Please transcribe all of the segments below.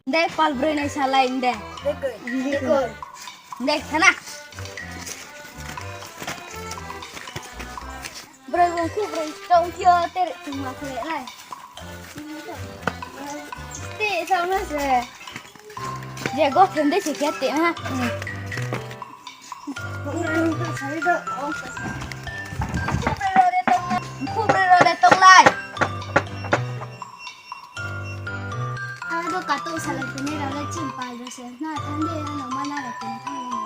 Dek pal bro này salah dek. Dekor. Dek sana. Bro con khu bro trông chưa tê từng mặt lệ này. Tê sao nó sẽ. Giờ gót thêm đấy chỉ két tệ ha. Khu bro để tông lại. Aduh kata salah ini adalah cimpal dosen. Nah, tadi yang mana ada tentang ini.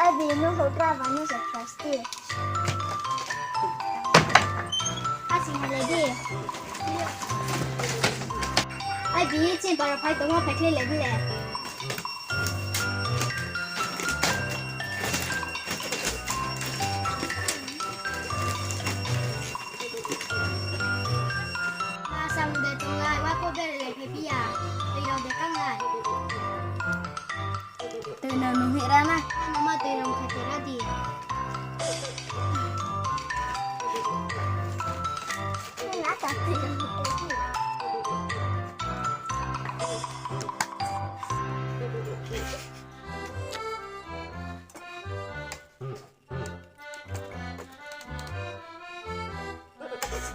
Abi nu hotra vanu pasti. Asyik lagi. Abi cimpal apa itu mau pakai lagi le. Từ nào nó hiện ra nè, nó mà từ lòng phải ra thì ngã cả từ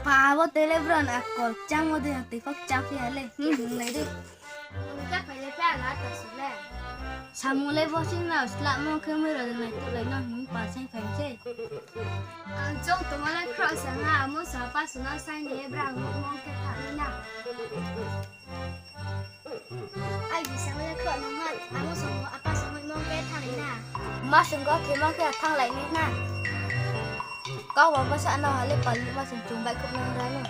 Pavo telebron akol chang mo din ti fak chang fi hale lấy đi chắc phải lấy ra lá ta xuống lên samule bosin na usla mo camera de này lấy nó những bà sang phèn chế trong tụi nó lại cross nga mo sa pa su na sang de brang mo cái thằng na ai đi sang lại cross nó mà mo sa apa sa mo cái thằng na mà sung có cái cái thằng lại nè na có vào bác sĩ nào lấy bẩn mà sung chúng bay không năng ra nữa